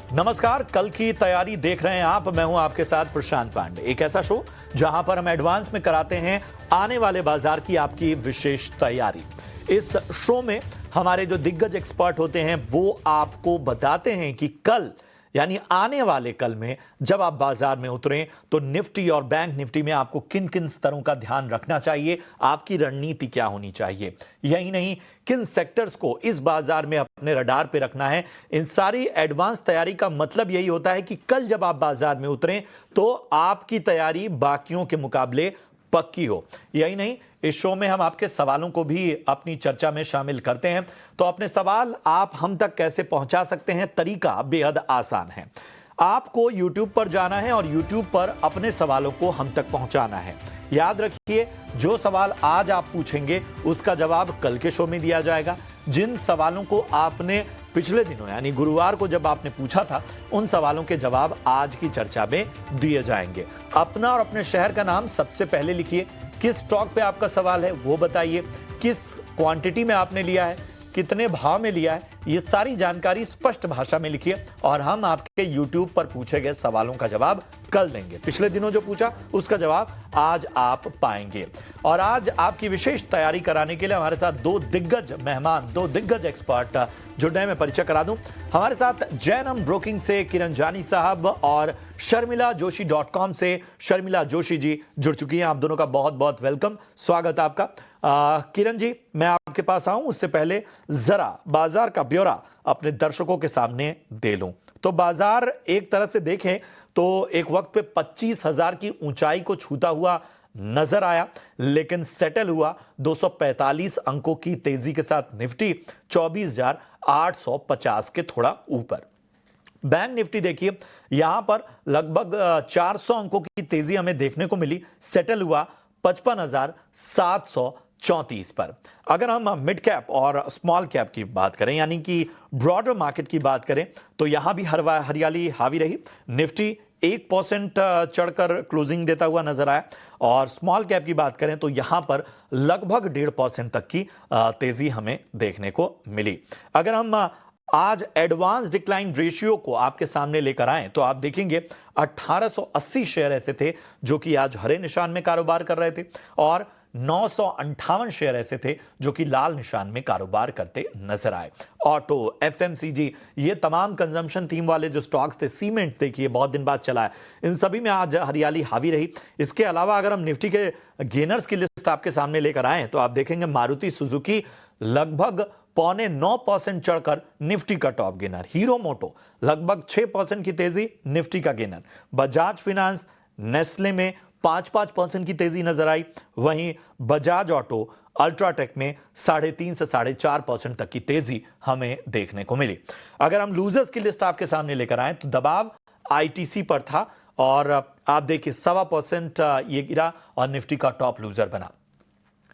नमस्कार, कल की तैयारी देख रहे हैं आप। मैं हूं आपके साथ प्रशांत पांडे। एक ऐसा शो जहां पर हम एडवांस में कराते हैं आने वाले बाजार की आपकी विशेष तैयारी। इस शो में हमारे जो दिग्गज एक्सपर्ट होते हैं वो आपको बताते हैं कि कल यानी आने वाले कल में जब आप बाजार में उतरें तो निफ्टी और बैंक निफ्टी में आपको किन किन स्तरों का ध्यान रखना चाहिए, आपकी रणनीति क्या होनी चाहिए। यही नहीं, किन सेक्टर्स को इस बाजार में अपने रडार पे रखना है। इन सारी एडवांस तैयारी का मतलब यही होता है कि कल जब आप बाजार में उतरें तो आपकी तैयारी बाकियों के मुकाबले पक्की हो। यही नहीं, इस शो में हम आपके सवालों को भी अपनी चर्चा में शामिल करते हैं। तो अपने सवाल आप हम तक कैसे पहुंचा सकते हैं, तरीका बेहद आसान है। आपको YouTube पर जाना है और YouTube पर अपने सवालों को हम तक पहुंचाना है। याद रखिए, जो सवाल आज आप पूछेंगे उसका जवाब कल के शो में दिया जाएगा। जिन सवालों को आपने पिछले दिनों यानी गुरुवार को जब आपने पूछा था, उन सवालों के जवाब आज की चर्चा में दिए जाएंगे। अपना और अपने शहर का नाम सबसे पहले लिखिए। किस स्टॉक पे आपका सवाल है वो बताइए। किस क्वांटिटी में आपने लिया है, कितने भाव में लिया है, ये सारी जानकारी स्पष्ट भाषा में लिखिए और हम आपके YouTube पर पूछे गए सवालों का जवाब कल देंगे। पिछले दिनों जो पूछा उसका जवाब आज आप पाएंगे। और आज आपकी विशेष तैयारी कराने के लिए हमारे साथ दो दिग्गज मेहमान, दो दिग्गज एक्सपर्ट जुड़ने में परिचय करा दूं। हमारे साथ जैनम ब्रोकिंग से किरण जानी साहब और शर्मिला जोशी .com से शर्मिला जोशी जी जुड़ चुकी हैं। आप दोनों का बहुत बहुत वेलकम, स्वागत आपका। किरण जी, मैं आपके पास आऊं उससे पहले जरा बाजार का ब्यौरा अपने दर्शकों के सामने दे लूं। तो बाजार एक तरह से देखें तो एक वक्त पे 25,000 की ऊंचाई को छूता हुआ नजर आया, लेकिन सेटल हुआ 245 अंकों की तेजी के साथ निफ्टी 24,850 के थोड़ा ऊपर। बैंक निफ्टी देखिए, यहां पर लगभग 400 अंकों की तेजी हमें देखने को मिली, सेटल हुआ 55,734 पर। अगर हम मिड कैप और स्मॉल कैप की बात करें यानी कि ब्रॉडर मार्केट की बात करें तो यहां भी हरियाली हावी रही। निफ्टी 1% चढ़कर क्लोजिंग देता हुआ नजर आया और स्मॉल कैप की बात करें तो यहां पर लगभग 1.5% तक की तेजी हमें देखने को मिली। अगर हम आज एडवांस डिक्लाइन रेशियो को आपके सामने लेकर आए तो आप देखेंगे 1880 शेयर ऐसे थे जो कि आज हरे निशान में कारोबार कर रहे थे और 958 शेयर ऐसे थे जो कि लाल निशान में कारोबार करते नजर आए। ऑटो, एफएमसीजी, ये तमाम कंजम्पशन थीम वाले जो स्टॉक्स थे, सीमेंट देखिए बहुत दिन बाद चला है, इन सभी में आज हरियाली हावी रही। इसके अलावा अगर हम निफ्टी के गेनर्स की लिस्ट आपके सामने लेकर आए तो आप देखेंगे मारुति सुजुकी लगभग 0.9% चढ़कर निफ्टी का टॉप गेनर, हीरो मोटो लगभग 6% की तेजी निफ्टी का गेनर, बजाज फिनांस, नेस्ले में 5% की तेजी नजर आई। वहीं बजाज ऑटो, अल्ट्राटेक में 3.5 से 4.5% तक की तेजी हमें देखने को मिली। अगर हम लूजर्स की लिस्ट आपके सामने लेकर आए तो दबाव आईटीसी पर था और आप देखिए 1.25% ये गिरा और निफ्टी का टॉप लूजर बना।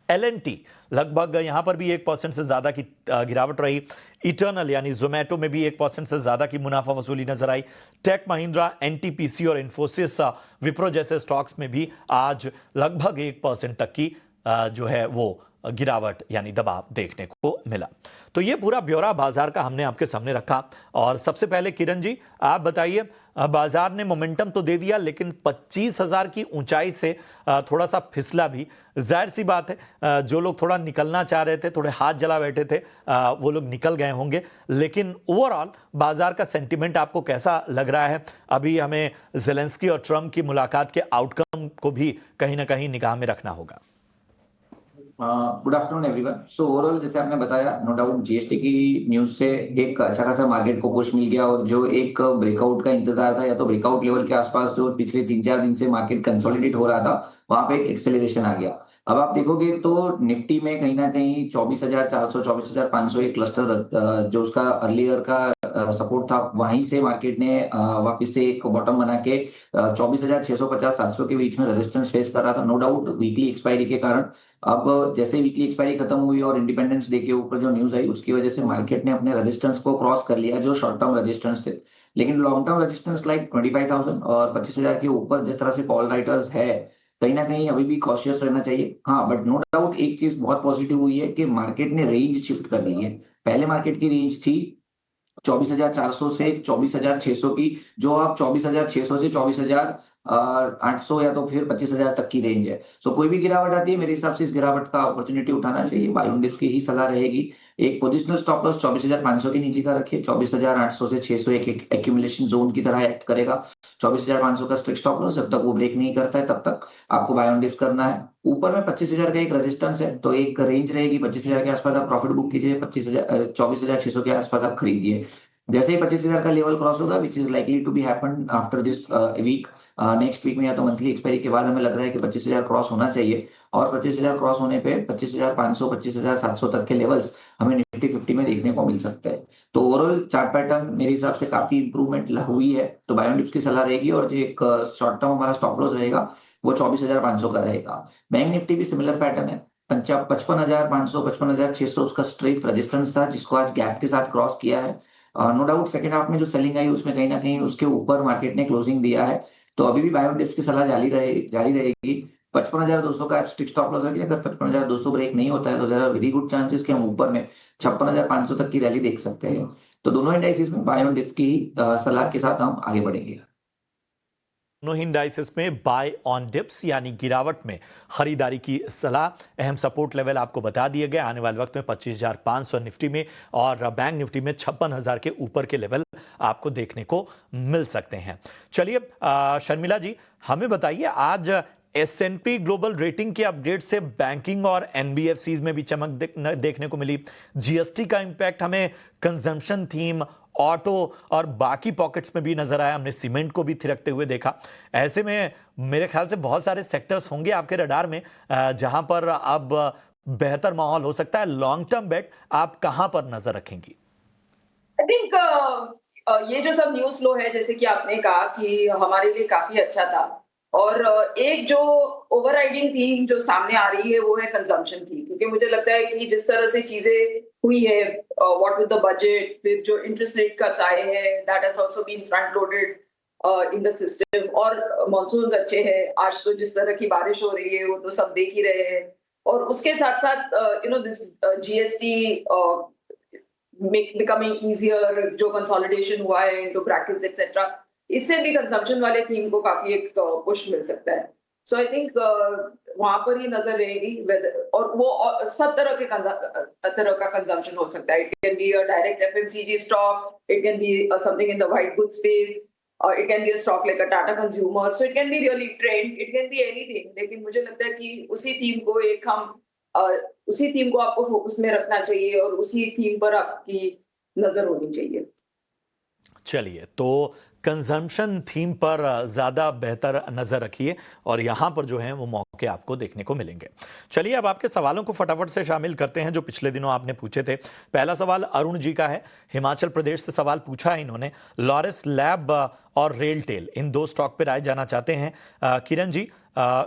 एलएनटी लगभग यहां पर भी 1% से ज्यादा की गिरावट रही। इटर्नल यानी जोमेटो में भी 1% से ज्यादा की मुनाफा वसूली नजर आई। टेक महिंद्रा, एनटीपीसी और इन्फोसिस, विप्रो जैसे स्टॉक्स में भी आज लगभग 1% तक की जो है वो गिरावट यानी दबाव देखने को मिला। तो ये पूरा ब्यौरा बाजार का हमने आपके सामने रखा। और सबसे पहले किरण जी, आप बताइए, बाजार ने मोमेंटम तो दे दिया लेकिन 25,000 की ऊंचाई से थोड़ा सा फिसला भी। जाहिर सी बात है, जो लोग थोड़ा निकलना चाह रहे थे, थोड़े हाथ जला बैठे थे, वो लोग निकल गए होंगे। लेकिन ओवरऑल बाजार का सेंटिमेंट आपको कैसा लग रहा है? अभी हमें ज़ेलेंस्की और ट्रंप की मुलाकात के आउटकम को भी कहीं ना कहीं निगाह में रखना होगा। Good afternoon everyone. So overall जैसे आपने बताया, नो डाउट जीएसटी की न्यूज से एक अच्छा खासा मार्केट को पुश मिल गया और जो एक ब्रेकआउट का इंतजार था या तो ब्रेकआउट लेवल के आसपास जो पिछले 3-4 दिन से मार्केट कंसोलिडेट हो रहा था, वहां पे एक एक्सेलरेशन आ गया। अब आप देखोगे तो निफ्टी में कहीं ना कहीं 24,400 24,500 एक क्लस्टर जो उसका अर्लियर का सपोर्ट था, वहीं से मार्केट ने वापस से एक बॉटम बना के 24,650-700 के बीच में रेजिस्टेंस फेस कर रहा था। नो डाउट वीकली एक्सपायरी के कारण अब जैसे वीकली एक्सपायरी खत्म हुई और इंडिपेंडेंस डे के ऊपर जो न्यूज आई उसकी वजह से मार्केट ने अपने रेजिस्टेंस को क्रॉस कर लिया जो शॉर्ट टर्म रेजिस्टेंस थे। लेकिन लॉन्ग टर्म रेजिस्टेंस लाइक 25,000 और 25,000 के ऊपर जिस तरह से कॉल राइटर्स है, कहीं ना कहीं अभी भी कॉशियस रहना चाहिए। हाँ, बट नो डाउट एक चीज बहुत पॉजिटिव हुई है कि मार्केट ने रेंज शिफ्ट कर ली है। पहले मार्केट की रेंज थी 24,400 से 24,600 की, जो आप 24,600 से 24,800 या तो फिर 25,000 तक की रेंज है। सो कोई भी गिरावट आती है मेरे हिसाब से इस गिरावट का अपॉर्चुनिटी उठाना चाहिए। बाय ऑन डिप्स की ही सलाह रहेगी। एक पोजिशनल स्टॉप लॉस 24,500 के नीचे का रखिए। 24,800 से 600 एक एक्यूमुलेशन जोन की तरह एक्ट करेगा। 24,500 का स्ट्रिक्ट स्टॉप लॉस, जब तक वो ब्रेक नहीं करता है तब तक आपको बाय ऑन डिप्स करना है। ऊपर में 25,000 का एक रेजिस्टेंस है, तो एक रेंज रहेगी 25,000 के आसपास आप प्रॉफिट बुक कीजिए। 24,600 के आसपास आप खरीदिए। जैसे ही 25,000 का लेवल क्रॉस होगा, which is likely to be happen after this week, next week में या तो मंथली एक्सपायरी के बाद हमें लग रहा है कि 25,000 क्रॉस होना चाहिए। और 25,000 क्रॉस होने पे 25,500 25,700 तक के लेवल्स हमें निफ्टी 50 में देखने को मिल सकते हैं। तो ओवरऑल चार्ट पैटर्न मेरे हिसाब से काफी इंप्रूवमेंट हुई है। तो बाय ऑन डिप्स की सलाह रहेगी, और जो एक शॉर्ट टर्म हमारा स्टॉप लॉस रहेगा वो 24,500 का रहेगा। बैंक निफ्टी भी सिमिलर पैटर्न है। 55,500 55,600 उसका स्ट्रेट रेजिस्टेंस था, जिसको आज गैप के साथ क्रॉस किया है। नो डाउट सेकंड हाफ में जो सेलिंग आई उसमें कहीं ना कहीं उसके ऊपर मार्केट ने क्लोजिंग दिया है। तो अभी भी बाय ऑन डिप्स की सलाह जारी रहेगी। 55,200 का स्टिक स्टॉप लॉस रखिए। अगर 55,200 ब्रेक नहीं होता है तो there are very good chances कि हम ऊपर में 56,500 तक की रैली देख सकते हैं। तो दोनों इंडाइसिस में बाय ऑन डिप्स की सलाह के साथ हम आगे बढ़ेंगे। दोनों ही इंडाइसेस में बाय ऑन डिप्स यानी गिरावट में खरीदारी की सलाह। अहम सपोर्ट लेवल आपको बता दिए गए आने वाले वक्त में 25,500 निफ्टी में और बैंक निफ्टी में 56,000 के ऊपर के लेवल आपको देखने को मिल सकते हैं। चलिए शर्मिला जी, हमें बताइए आज S&P ग्लोबल रेटिंग के अपडेट से बैंकिंग और एनबीएफसीज में भी चमक देखने को मिली। जीएसटी का इंपैक्ट हमें कंजम्पशन थीम, ऑटो और बाकी पॉकेट्स में भी नजर आया। हमने सीमेंट को भी थिरकते हुए देखा। ऐसे में मेरे ख्याल से बहुत सारे सेक्टर्स होंगे आपके रडार में जहां पर अब बेहतर माहौल हो सकता है। लॉन्ग टर्म बेट आप कहां पर नजर रखेंगी? आई थिंक ये जो सब न्यूज़ फ्लो है, जैसे कि आपने कहा कि हमारे लिए काफ़ी अच्छा था। और एक जो ओवरराइडिंग थीम जो सामने आ रही है वो है कंजम्पशन थीम, क्योंकि मुझे लगता है कि जिस तरह से चीज़ें हुई है, व्हाट विद द बजट, फिर जो इंटरेस्ट रेट कट्स आए हैं, that has also been front loaded in the system, और मॉनसून्स अच्छे हैं। आज तो जिस तरह की बारिश हो रही है वो तो सब देख ही रहे हैं। और उसके साथ-साथ दिस जीएसटी becoming easier, जो कंसोलिडेशन हुआ है इनटू ब्रैकेट्स एक्सेट्रा, इससे भी कंजम्पशन वाले थीम को काफी एक पुश मिल सकता है। सो आई थिंक वहां पर ही नजर रहेगी। और वो सब तरह का कंजम्पशन हो सकता है। It can be a direct FMCG stock, it can be something in the white good space, और it can be a stock like a Tata consumer. So it can be really trend, it can be anything. लेकिन मुझे लगता है कि उसी theme को आपको focus में रखना चाहिए और उसी थीम पर आपकी नजर होनी चाहिए। चलिए, तो कंजम्पशन थीम पर ज्यादा बेहतर नजर रखिए और यहां पर जो है वो मौके आपको देखने को मिलेंगे। चलिए, अब आपके सवालों को फटाफट से शामिल करते हैं जो पिछले दिनों आपने पूछे थे। पहला सवाल अरुण जी का है, हिमाचल प्रदेश से सवाल पूछा है इन्होंने। लॉरस लैब और रेलटेल, इन दो स्टॉक पर राय जाना चाहते हैं। किरण जी,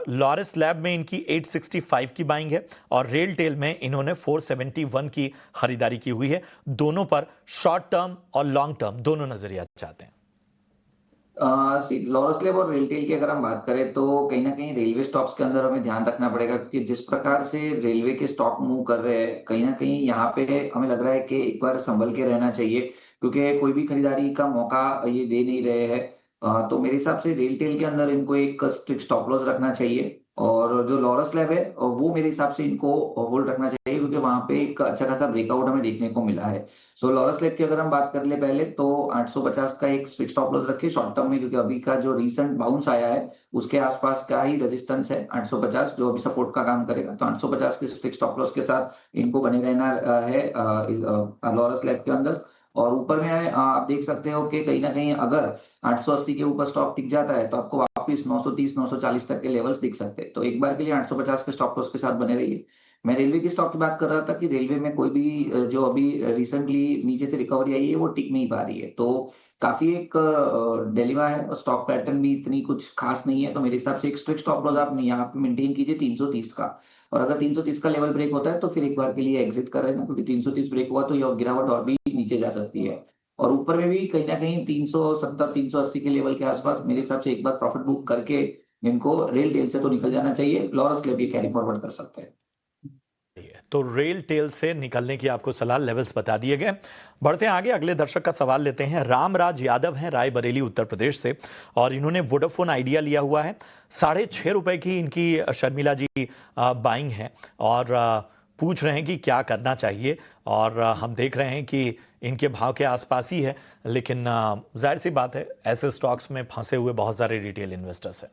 लॉरस लैब में इनकी 865 की बाइंग है और रेलटेल में इन्होंने 471 की खरीदारी की हुई है। दोनों पर शॉर्ट टर्म और लॉन्ग टर्म दोनों नजरिया चाहते हैं। लॉरस लैब और रेलटेल की अगर हम बात करें तो कहीं ना कहीं रेलवे स्टॉक्स के अंदर हमें ध्यान रखना पड़ेगा, क्योंकि जिस प्रकार से रेलवे के स्टॉक मूव कर रहे हैं, कहीं ना कहीं यहाँ पे हमें लग रहा है कि एक बार संभल के रहना चाहिए, क्योंकि कोई भी खरीदारी का मौका ये दे नहीं रहे हैं। तो मेरे हिसाब से रेलटेल के अंदर इनको एक स्ट्रिक्ट स्टॉप लॉस रखना चाहिए, और जो लॉरस लैब है वो मेरे हिसाब से इनको होल्ड रखना चाहिए, क्योंकि वहां पे एक अच्छा खासा ब्रेकआउट हमें देखने को मिला है। सो लॉरस लैब की अगर हम बात कर ले पहले, तो 850 का एक स्विच स्टॉप लॉस रखिए शॉर्ट टर्म में, क्योंकि अभी का जो रीसेंट बाउंस आया है उसके आसपास का ही रेजिस्टेंस है 850, जो अभी सपोर्ट का काम करेगा। तो 850 के स्टिक स्टॉप लॉस के साथ इनको बने रहना है लॉरस लैब के अंदर। और ऊपर में आप देख सकते हो कि कहीं ना कहीं अगर 880 के ऊपर स्टॉक टिक जाता है तो आपको वापस 930 940 तक के लेवल्स दिख सकते हैं। तो एक बार के लिए 850 के स्टॉप लॉस के साथ बने रहिए। मैं रेलवे की स्टॉक की बात कर रहा था कि रेलवे में कोई भी जो अभी रिसेंटली नीचे से रिकवरी आई है वो टिक नहीं पा रही है, तो काफी एक डिलेमा है और स्टॉक पैटर्न भी इतनी कुछ खास नहीं है। तो मेरे हिसाब से एक स्ट्रिक्ट स्टॉप लॉस आप यहाँ पे मेंटेन कीजिए 330 का, और अगर 330 का लेवल ब्रेक होता है तो फिर एक बार के लिए एग्जिट कर लेना, क्योंकि 330 ब्रेक हुआ तो यह गिरावट और भी नीचे जा सकती है। और ऊपर में भी कहीं ना कहीं 370 380 के लेवल के आसपास मेरे हिसाब से एक बार प्रॉफिट बुक करके इनको रेल टेल से तो निकल जाना चाहिए। लॉरस ले भी कैरी फॉरवर्ड कर सकते हैं। तो रेल टेल से निकलने की आपको सलाह, लेवल्स बता दिए गए। बढ़ते हैं आगे, अगले दर्शक का सवाल लेते हैं। रामराज यादव हैं रायबरेली उत्तर प्रदेश से, और इन्होंने वोडाफोन आइडिया लिया हुआ है। ₹6.5 की इनकी शर्मिला जी बाइंग है, और पूछ रहे हैं कि क्या करना चाहिए। और हम देख रहे हैं कि इनके भाव के आसपास ही है, लेकिन जाहिर सी बात है ऐसे स्टॉक्स में फंसे हुए बहुत सारे रिटेल इन्वेस्टर्स हैं।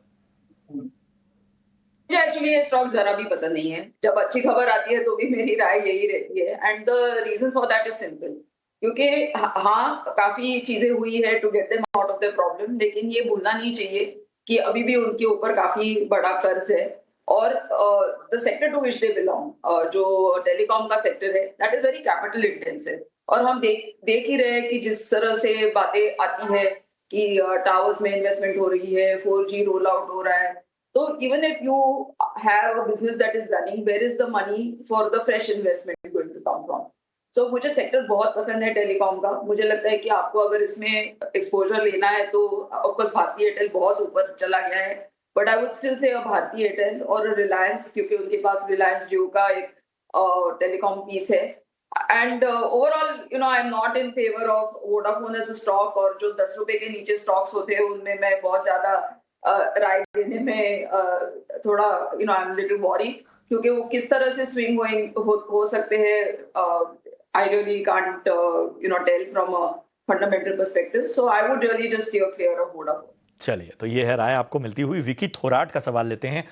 मुझे एक्चुअली ये स्टॉक जरा भी पसंद नहीं है। जब अच्छी खबर आती है तो भी मेरी राय यही रहती है, and the reason for that is simple. क्योंकि हाँ, काफी चीजें हुई है to get them out of the problem, लेकिन ये भूलना नहीं चाहिए कि अभी भी उनके ऊपर काफी बड़ा कर्ज है। और the sector to which they belong, जो टेलीकॉम का सेक्टर है, that is very capital intensive. और हम देख ही रहे हैं कि जिस तरह से बातें आती है कि टावर्स में इन्वेस्टमेंट हो रही है, 4G रोल आउट हो रहा है। So even if you have a business that is running, where is the money for the fresh investment going to come from? So मुझे सेक्टर बहुत पसंद है टेलीकॉम का। मुझे लगता है कि आपको अगर इसमें एक्सपोजर लेना है तो ऑफकोर्स भारती एयरटेल बहुत ऊपर चला गया है, but I would still say Bharti Airtel और रिलायंस, क्योंकि उनके पास रिलायंस जियो का एक टेलीकॉम पीस है। And overall I am not in favour of Vodafone as a stock, और जो ₹10 के नीचे स्टॉक्स होते हैं उनमें मैं बहुत ज्यादा राय देने में थोड़ा आई एम लिटिल वॉरी, क्योंकि वो किस तरह से स्विंग हो सकते हैं। I really can't tell from a fundamental perspective, so I would really just steer clear of Vodafone. चलिए, तो ये है राय आपको मिलती हुई। विकी थोराट का सवाल लेते हैं।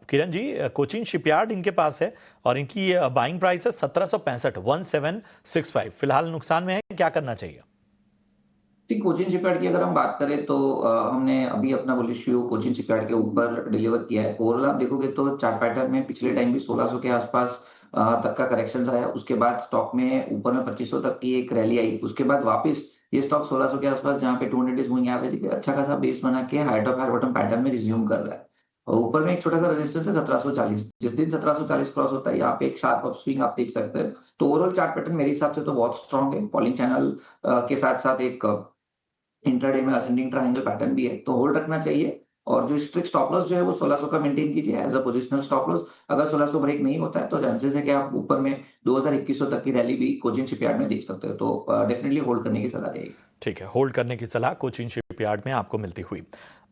किरण जी, कोचिन शिपयार्ड इनके पास है, और इनकी बाइंग प्राइस है 1765 फिलहाल नुकसान में है, क्या करना चाहिए? कोचिन शिपयार्ड की अगर हम बात करें तो हमने अभी अपना बुलिश व्यू कोचिन शिपयार्ड के ऊपर डिलीवर किया है। ओवरऑल आप देखोगे तो चार्ट पैटर्न में पिछले टाइम भी 1600 के आसपास तक का करेक्शन आया। उसके बाद स्टॉक में ऊपर में 2500 तक की एक रैली आई। उसके बाद वापस ये स्टॉक 1600 के आसपास, जहाँ पे 200 डेज मूविंग एवरेज अच्छा खासा बेस बना के high top high bottom pattern में रिज्यूम कर रहा है। और ऊपर में एक छोटा सा रेजिस्टेंस है 1740। जिस दिन 1740 क्रॉस होता है, यहाँ पे एक शार्प अप स्विंग आप देख सकते हो। तो ओवरऑल चार्ट पैटर्न मेरे हिसाब से तो बहुत स्ट्रॉन्ग है। फॉलिंग चैनल के साथ साथ एक इंट्राडे में असेंडिंग ट्रायंगल पैटर्न भी है, तो होल्ड रखना चाहिए। और जो स्ट्रिक्ट स्टॉप लॉस जो है वो 1600 का मेंटेन कीजिए as a positional stop loss. अगर 1600 ब्रेक नहीं होता है तो चांसेस है कि आप ऊपर में 2000-2100 तक की रैली भी कोचिन शिपयार्ड में देख सकते हो। तो डेफिनेटली होल्ड करने की सलाह रहेगी। ठीक है, होल्ड करने की सलाह कोचिन शिपयार्ड में आपको मिलती हुई।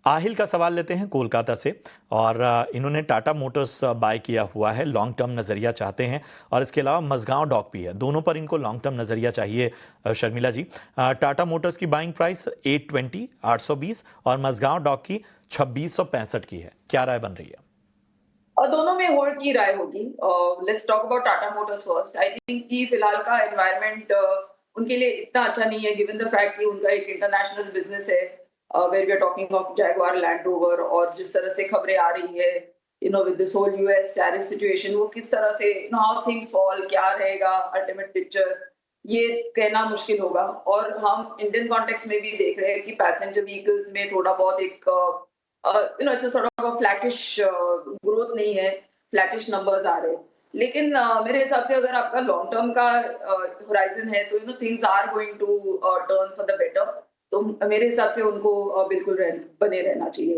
आहिल का सवाल लेते हैं कोलकाता से, और इन्होंने टाटा मोटर्स बाय किया हुआ है, लॉन्ग टर्म नज़रिया चाहते हैं, और इसके अलावा मज़गांव डॉक भी है। दोनों पर इनको लॉन्ग टर्म नज़रिया चाहिए। शर्मिला जी, टाटा मोटर्स की बाइंग प्राइस 820 और मज़गांव डॉक की 2665 की है, क्या राय बन रही है? और दोनों में होल्ड की राय होगी। Let's talk about Tata Motors first. I think कि फिलहाल का एनवायरनमेंट उनके लिए इतना अच्छा नहीं है, गिवन द फैक्ट कि उनका एक इंटरनेशनल बिजनेस है, where we are talking of Jaguar Land Rover, और जिस तरह से खबरें आ रही है with this whole US tariff situation, वो किस तरह से हाउ थिंग्स फॉल, क्या रहेगा अल्टीमेट पिक्चर, ये कहना मुश्किल होगा। और हम इंडियन कॉन्टेक्स्ट में भी देख रहे हैं कि पैसेंजर व्हीकल्स में थोड़ा बहुत एक it's a sort of flattish growth नहीं है, फ्लैटिश नंबर्स आ रहे हैं। लेकिन मेरे हिसाब से अगर आपका लॉन्ग टर्म का होराइजन है तो things are going to turn for the better. तो मेरे हिसाब से उनको बिल्कुल बने रहना चाहिए।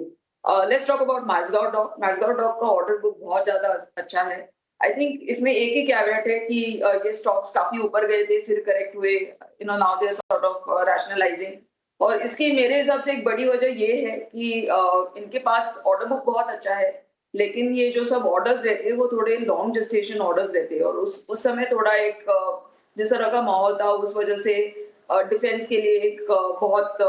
Let's talk about Mazagon dock. Mazagon dock का ऑर्डर बुक बहुत ज्यादा अच्छा है। आई थिंक इसमें एक ही कैवेट है कि ये स्टॉक्स काफी ऊपर गए थे, फिर करेक्ट हुए, now they are sort of rationalising. और इसकी मेरे हिसाब से एक बड़ी वजह ये है कि इनके पास ऑर्डर बुक बहुत अच्छा है, लेकिन ये जो सब ऑर्डर्स रहते हैं वो थोड़े लॉन्ग जेस्टेशन ऑर्डर्स रहते हैं, और उस समय थोड़ा एक जिस तरह का माहौल था उस वजह से डिफेंस के लिए एक बहुत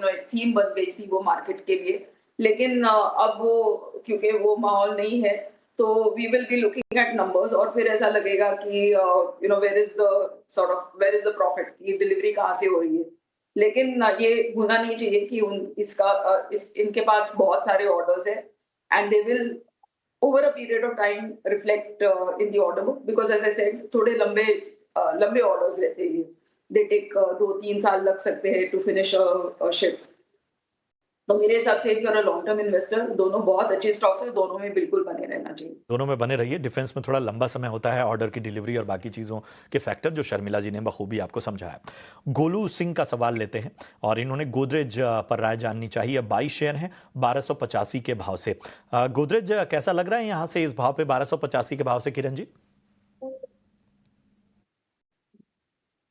एक थीम बन गई थी वो मार्केट के लिए। लेकिन अब वो क्योंकि वो माहौल नहीं है, तो we will be looking at numbers, और फिर ऐसा लगेगा कि वेयर इज द प्रॉफिट, ये डिलीवरी कहाँ से हो रही है। लेकिन ये भूलना नहीं चाहिए कि इनके पास बहुत सारे ऑर्डर्स है, and they will over a period of time reflect in the order book, because as I said थोड़े लंबे ऑर्डर्स रहते हैं। दे टेक 2-3 साल लग सकते हैं टू फिनिश अ शिप। तो मेरे हिसाब से if you are a long term investor, दोनों बहुत अच्छे स्टॉक्स हैं, दोनों में बिल्कुल बने रहना चाहिए। दोनों में बने रहिए। डिफेंस में थोड़ा लंबा समय होता है, ऑर्डर की डिलीवरी और बाकी चीज़ों के फैक्टर, जो शर्मिला जी ने बखूबी आपको समझाया। गोलू सिंह का सवाल लेते हैं, और इन्होंने गोदरेज पर राय जाननी चाहिए। 22 शेयर हैं 1285 के भाव से। गोदरेज कैसा लग रहा है यहाँ से इस भाव पे, 1285 के भाव से, किरण जी?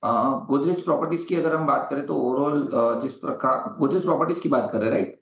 गोदरेज प्रॉपर्टीज की अगर हम बात करें तो ओवरऑल जिस प्रकार गोदरेज प्रॉपर्टीज की बात कर रहे हैं, राइट?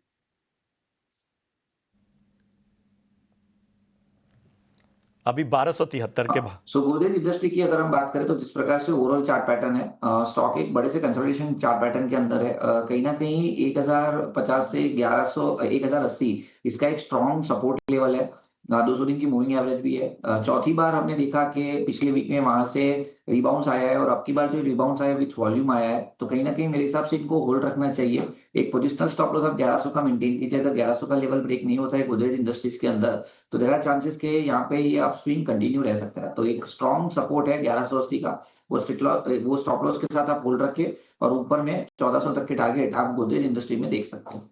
अभी 1273 के भाव। सो गोदरेज इंडस्ट्री की अगर हम बात करें तो जिस प्रकार से ओवरऑल चार्ट पैटर्न है, स्टॉक एक बड़े से कंसोलिडेशन चार्ट पैटर्न के अंदर है। कहीं ना कहीं 1050 से 1100 1080 इसका एक स्ट्रॉन्ग सपोर्ट लेवल है। 200 दिन की मूविंग एवरेज भी है। चौथी बार हमने देखा कि पिछले वीक में वहां से रिबाउंस आया है और अब की बार जो रिबाउंस आया है विथ वॉल्यूम आया है, तो कहीं ना कहीं मेरे हिसाब से इनको होल्ड रखना चाहिए। एक पोजिशनल स्टॉप लॉस आप 1100 का मेंटेन कीजिए। अगर 1100 का लेवल ब्रेक नहीं होता है गोदरेज इंडस्ट्रीज के अंदर, तो देयर आर चांसेस के यहाँ पे ये आप स्विंग कंटिन्यू रह सकता है। तो एक स्ट्रॉन्ग सपोर्ट है 1180 का, वो स्टॉप लॉस के साथ आप होल्ड रखिए और ऊपर में 1400 तक के टारगेट आप गोदरेज इंडस्ट्री में देख सकते हैं।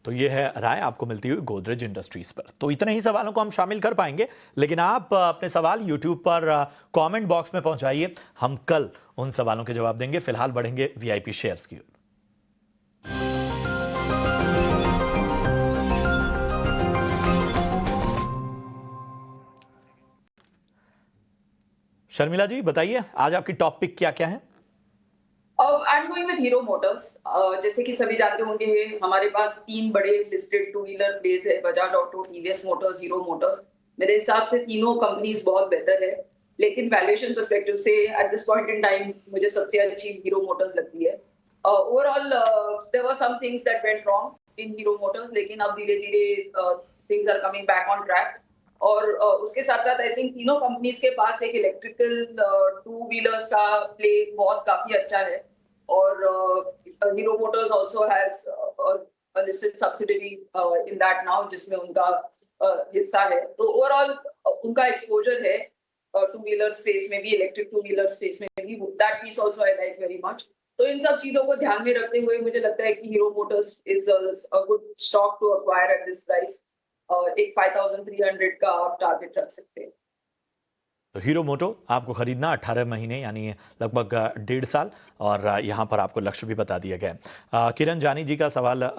तो ये है राय आपको मिलती हुई गोदरेज इंडस्ट्रीज पर। तो इतने ही सवालों को हम शामिल कर पाएंगे, लेकिन आप अपने सवाल यूट्यूब पर कमेंट बॉक्स में पहुंचाइए। हम कल उन सवालों के जवाब देंगे। फिलहाल बढ़ेंगे वीआईपी शेयर्स की ओर। शर्मिला जी बताइए, आज आपकी टॉपिक क्या क्या है? I am going with hero Motors. जैसे कि सभी जानते होंगे, हमारे पास 3 बड़े लिस्टेड टू व्हीलर प्लेस है, Bajaj Auto, TVS Motors, Hero Motors. मेरे हिसाब से तीनों कंपनीज बहुत बेहतर है, लेकिन वैल्यूएशन पर्सपेक्टिव से at this point in time मुझे सबसे अच्छी हीरो मोटर्स लगती है। Overall there were some things that went wrong in Hero Motors, लेकिन अब धीरे धीरे things are coming back on track. और उसके साथ साथ आई थिंक तीनों कंपनीज के पास एक इलेक्ट्रिकल टू व्हीलर्स का प्ले बहुत काफी अच्छा है। और hero Motors also has a listed subsidiary in that now, जिसमें उनका हिस्सा है। तो ओवरऑल उनका एक्सपोजर है टू व्हीलर स्पेस में भी, इलेक्ट्रिक टू व्हीलर स्पेस में भी। That piece also I like very much. तो इन सब चीजों को ध्यान में रखते हुए मुझे लगता है कि Hero Motors is a good stock to acquire at this price. एक 5300 का आप टारगेट रख सकते हैं। तो हीरो मोटो आपको खरीदना 18 महीने यानी लगभग 1.5 साल, और यहाँ पर आपको लक्ष्य भी बता दिया गया है। किरण जानी जी का सवाल,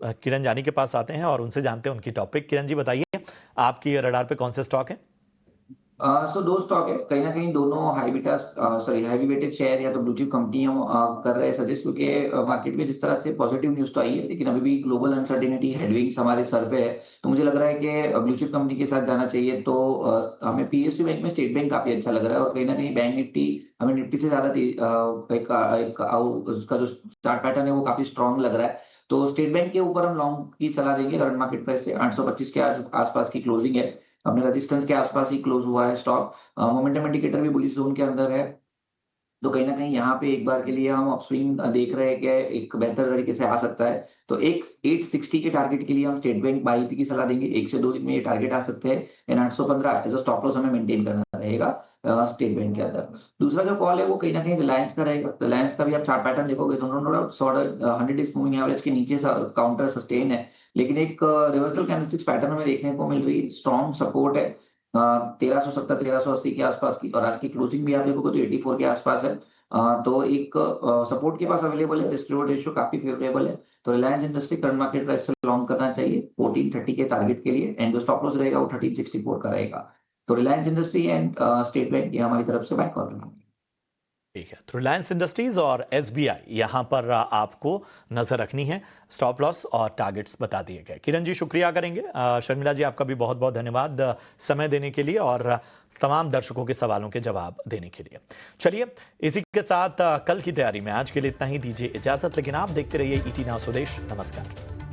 किरण जानी के पास आते हैं और उनसे जानते हैं उनकी टॉपिक। किरण जी बताइए, आपकी रडार पे कौन से स्टॉक हैं? सो दो स्टॉक है, कहीं ना कहीं दोनों हैवी वेटेड शेयर या तो ब्लू चिप कंपनियों कर रहे हैं सजेस्ट, क्योंकि मार्केट में जिस तरह से पॉजिटिव न्यूज तो आई है, लेकिन अभी भी ग्लोबल अनसर्टेनिटी हेडविंग्स हमारे सर पे है। तो मुझे लग रहा है कि ब्लू चिप कंपनी के साथ जाना चाहिए। तो हमें पीएसयू बैंक में स्टेट बैंक काफी अच्छा लग रहा है, और कहीं ना कहीं बैंक निफ्टी हमें निफ्टी से ज्यादा उसका जो चार्ट पैटर्न है वो काफी स्ट्रॉन्ग लग रहा है। तो स्टेट बैंक के ऊपर हम लॉन्ग की सलाह देंगे। करंट मार्केट प्राइस से 825 के आसपास की क्लोजिंग है, अपने रेजिस्टेंस के आसपास ही क्लोज हुआ है स्टॉक। मोमेंटम इंडिकेटर भी बुलिश जोन के अंदर है। तो कहीं ना कहीं यहाँ पे एक बार के लिए हम अपस्विंग देख रहे हैं कि एक बेहतर तरीके से आ सकता है। तो एक 860 के टारगेट के लिए हम स्टेट बैंक बाई की सलाह देंगे। 1 से 2 दिन में ये टारगेट आ सकते हैं, and 815 as a stop loss हमें मेंटेन करना रहेगा स्टेट बैंक के अंदर। दूसरा जो कॉल है वो कहीं ना कहीं रिलायंस का रहेगा। रिलायंस का भी आप चार्ट पैटर्न देखोगे तो no doubt 100 days moving average के नीचे काउंटर सस्टेन है, लेकिन एक रिवर्सल कैंडलस्टिक्स पैटर्न हमें देखने को मिल रही है। स्ट्रॉन्ग सपोर्ट है 1370 1380 के आसपास की, और आज की क्लोजिंग भी आप देखोगे तो 84 के आसपास है। तो एक सपोर्ट के पास अवेलेबल है, रिस्क रिवॉर्ड रेशियो काफी फेवरेबल है। तो Reliance industry current market price से लॉन्ग करना चाहिए 1430 के टारगेट के लिए, एंड जो स्टॉप लॉस रहेगा वो 1364 का रहेगा। तो Reliance industry and state bank ये हमारी तरफ से बाय कॉल रहेंगे। ठीक है, तो रिलायंस इंडस्ट्रीज और एसबीआई यहाँ पर आपको नजर रखनी है। स्टॉप लॉस और टारगेट्स बता दिए गए। किरण जी शुक्रिया करेंगे। शर्मिला जी आपका भी बहुत बहुत धन्यवाद समय देने के लिए और तमाम दर्शकों के सवालों के जवाब देने के लिए। चलिए इसी के साथ कल की तैयारी में आज के लिए इतना ही, दीजिए इजाजत, लेकिन आप देखते रहिए ईटी नाउ स्वदेश। नमस्कार।